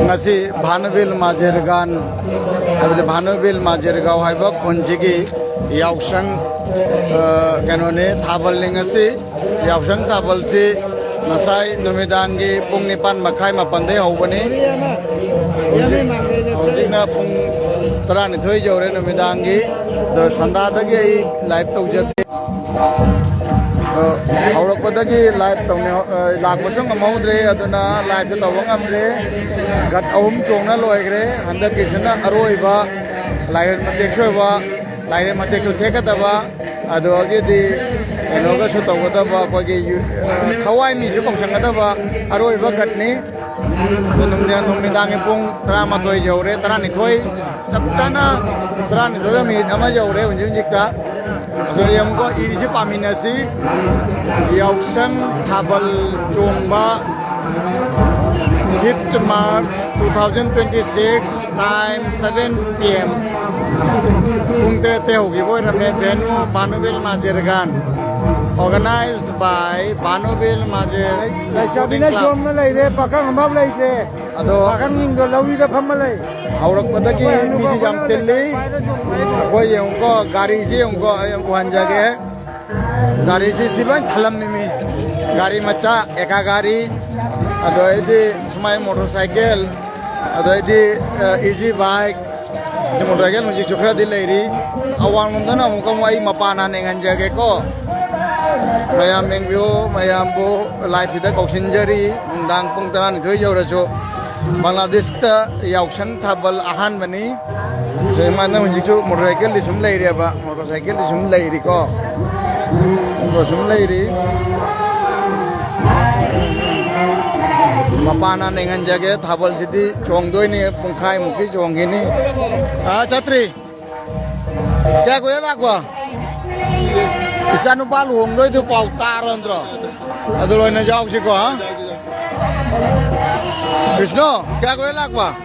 ngasi Bhanavil Majirgan abde Bhanavil Majirgaw haiba khonjigi yausang kanone thabal lingasi yausang thabal si nasai numidangi pung nipan makai mapande hobani hojina pung tarani thoi jore numidangi do sandadagi live tawjake haurakpadagi live tawne lakpasang amawdre aduna live tawang amre gat ahum chongna loigre handaki sina aroiba lairen matek soiba lairen matek to thekadaba adogi di enoga su tawgadaba kogi khawai mi ju pangsanggadaba aroiba gatni nungnya nungmidangi pung 13 jore 12 chapchana 12 minit ama jore unjikta yang ko ini si paminasi yausang thabal chongba hit March 2026 time 7 PM pungte te hogi boy ramne venue Bhanavil Majirgan organized by Bhanavil Majir Sabina jom na lai re pakang ambab lai re ado pakang ing do lawi da pham lai haurak padagi mi si jam telli ko yang ko gari si yang ko wanjage gari si silwan thalam mi gari macha eka gari ado idi sumai motorcycle ado idi easy bike motorcycle muji chokra dilairi awang mundana mukam ai mapana nenganjage ko mayam mengvio mayam bo life ida koksinjari mundang pung taran thoi jora Bangladesh ta yausang thabal ahan bani semana munjiku motorcycle di sum lairi aba motorcycle di sum lairi ko sum lairi mapana nengan jage thabal sidi chongdoi ni pungkhai muki chonggini chatri kya kore lagwa isanu pal hong doi tu pau tarandro aduloi na jauk si ko ha Krishna kya kore lagwa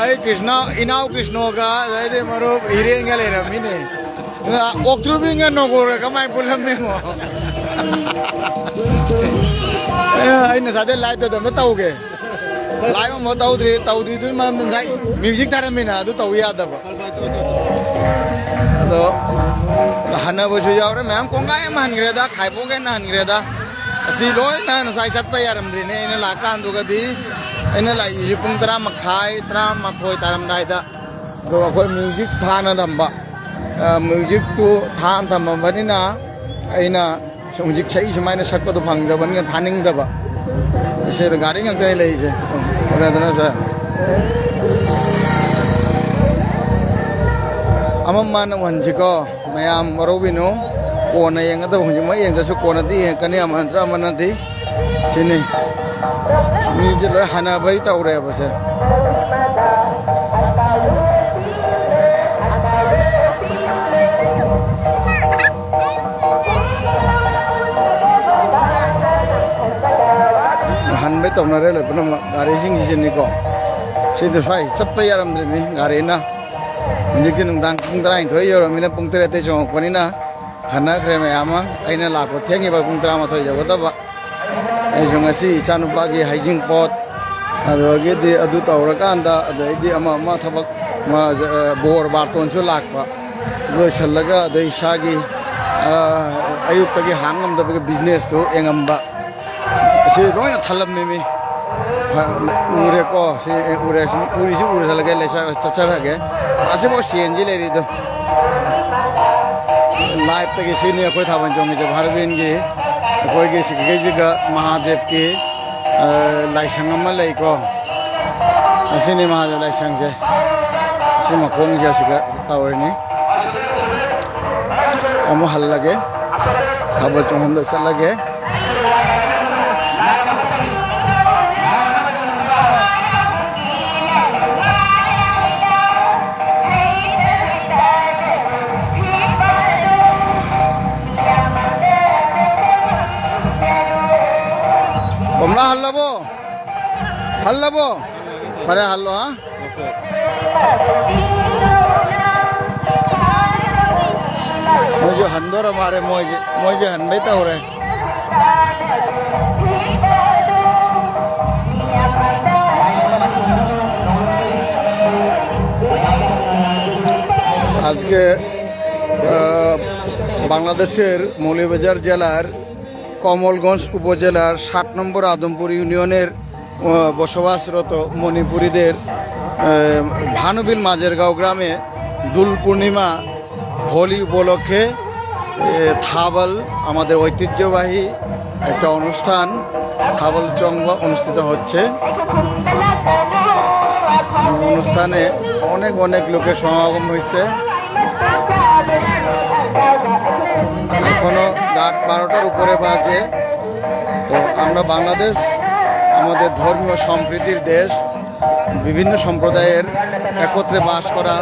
ai Krishna inau Krishna ga ade maro hiren ga le ramine oktrubi nga no gore kamai pulam me mo ai na sade live to dam tauge live mo taudri tu man sai music taramina adu tau ya da ba ado hana bo su yaure mam ko ngai man gre da khai bo ge nan gre da asi loi na sai sat pa yaram dri ne ina la kan du ga di ina la yi pung 3 makhai 3 mathoi taram dai da do ko music thana dam ba music tu tham tham bani na aina music chai sumaina sakpa do phang jaban ga thaning da ba se gari ngak dai lei je ora dana sa amam man wanji ko mayam marobino kona yang ada hunji mai yang dasu kona di kani amantra manati sini ni je hana bai ta ore ba se han bai ta na re le pun gari sing sini ko situ sai chappa yaram de ni gari na Menjadi nungdang pungtera itu ya orang mina pungtera itu cuma kini na, hana krema ama, aina laku tiangnya bang pungtera mah tu jago tak, cuma si canu bagi hygiene pot, ada lagi di adu tahu rakan anda, ada di ama thabak ma bor barton tu lak pak, gue selaga ada isagi, ayub bagi hangam dah bagi business tu yang amba, si roy na thalam mimi. Ure ko si ure lagi lesa cacar lagi, asyik bos sienji lagi itu. Live tadi sini aku thawan jongi je Bharvin ki, aku ki juga Mahadev ki, laisang amal lagi ko. Sini Mahadev laisang je, si makong je sih tawar ini. Kamu hal lagi, thawan jongom lesa lagi. Halla bo, pare hallo ha. Moje handor hamare moje hanbe ta ho rahe. আজকে বাংলাদেশের মৌলভীবাজার জেলার কমলগঞ্জ উপজেলার 7 নম্বর আদমপুর ইউনিয়নের বসবাসরত মণিপুরীদের ভানুবিল মাঝেরগাঁও গ্রামে দোল পূর্ণিমা হোলি উপলক্ষে থাবল আমাদের ঐতিহ্যবাহী একটা অনুষ্ঠান থাবল চঙ্গ অনুষ্ঠিত হচ্ছে। অনুষ্ঠানে অনেক অনেক লোকের সমাগম হয়েছে। এখনো রাত 12টার উপরে বাজে। তো আমরা বাংলাদেশ আমাদের ধর্মীয় সম্প্রীতির দেশ, বিভিন্ন সম্প্রদায়ের একত্রে বাস করা,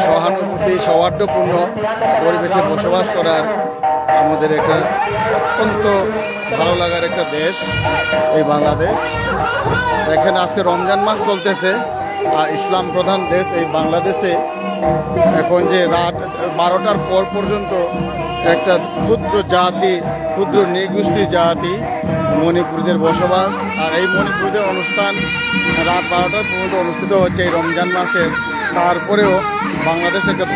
সহানুভূতি সৌহার্দ্যপূর্ণ পরিবেশে বসবাস করার আমাদের একটা অত্যন্ত ভালো লাগার একটা দেশ এই বাংলাদেশ। এখানে আজকে রমজান মাস চলতেছে আর ইসলাম প্রধান দেশ এই বাংলাদেশে এখন যে রাত 12টার পর পর্যন্ত একটা ক্ষুদ্র জাতি, ক্ষুদ্র নৃগোষ্ঠী জাতি মণিপুরীদের বসবাস। আর এই মণিপুরীদের অনুষ্ঠান রাত 12টার পর্যন্ত অনুষ্ঠিত হচ্ছে এই রমজান মাসে। তারপরেও বাংলাদেশ একটা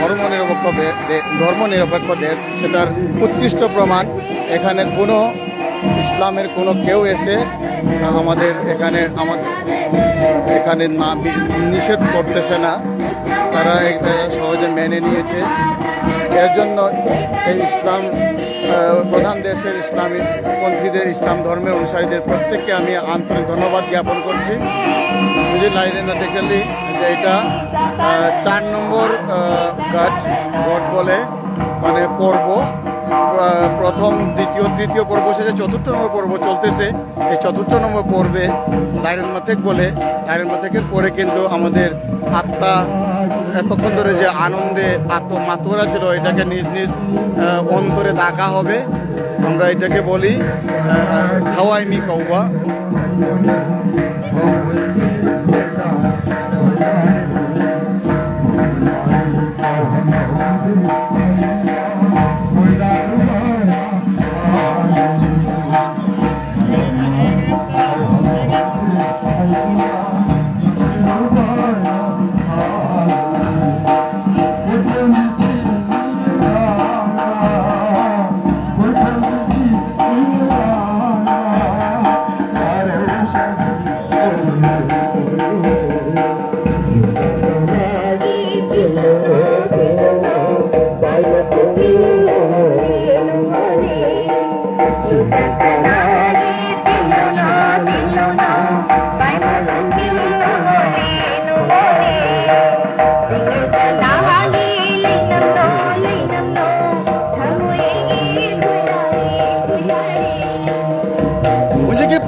ধর্মনিরপেক্ষ দেশ, সেটার উৎকৃষ্ট প্রমাণ এখানে কোনো ইসলামের কোনো কেউ এসে আমাদের এখানে না নিষেধ করতেছে না, তারা এটা সহজে মেনে নিয়েছে। এর জন্য এই ইসলাম প্রধান দেশের ইসলামী পন্থীদের, ইসলাম ধর্মের অনুসারীদের প্রত্যেককে আমি আন্তরিক ধন্যবাদ জ্ঞাপন করছি। বুঝি লাইনে না দেখলি যে এটা 4 নম্বর ঘট বলে মানে পর্ব, প্রথম দ্বিতীয় তৃতীয় পর্ব শেষে 4র্থ নম্বর পর্ব চলতেছে। এই 4র্থ নম্বর পর্বে লাইরেন মাথেক বলে, লাইরেন মাথেকের পরে কিন্তু আমাদের আত্মা এতক্ষণ ধরে যে আনন্দে মাতোয়ারা ছিল এটাকে নিজ নিজ অন্তরে ডাকা হবে। আমরা এটাকে বলি হাওয়াইনি কৌবা।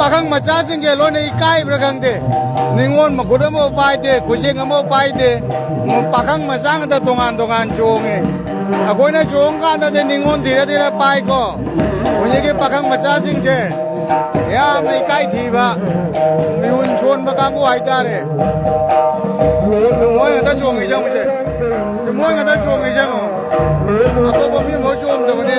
Pakang macha singge lo nei kai brakang de ningon makuda mo pai de kujing mo pai de mo pakang macha da tongan chong e akoi na chong ka da de ningon dire dire pai ko unye ke pakang macha singje ya nei kai thi ba miun chon ba ka mo ai da re moi da chong e jang je moi da chong e jang ato ba mi mo chong da ne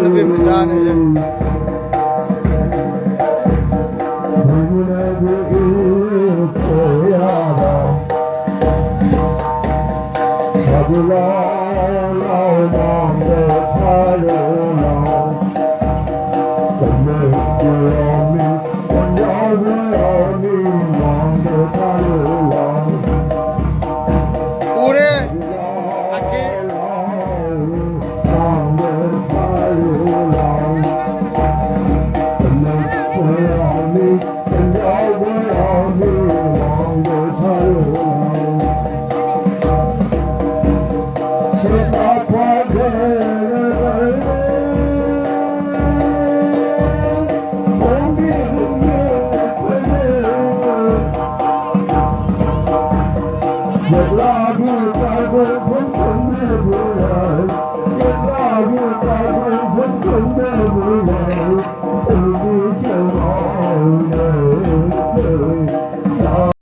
chân viêm mình ra này chứ 우리 aquí Hãy subscribe cho kênh Ghiền Mì Gõ để không bỏ lỡ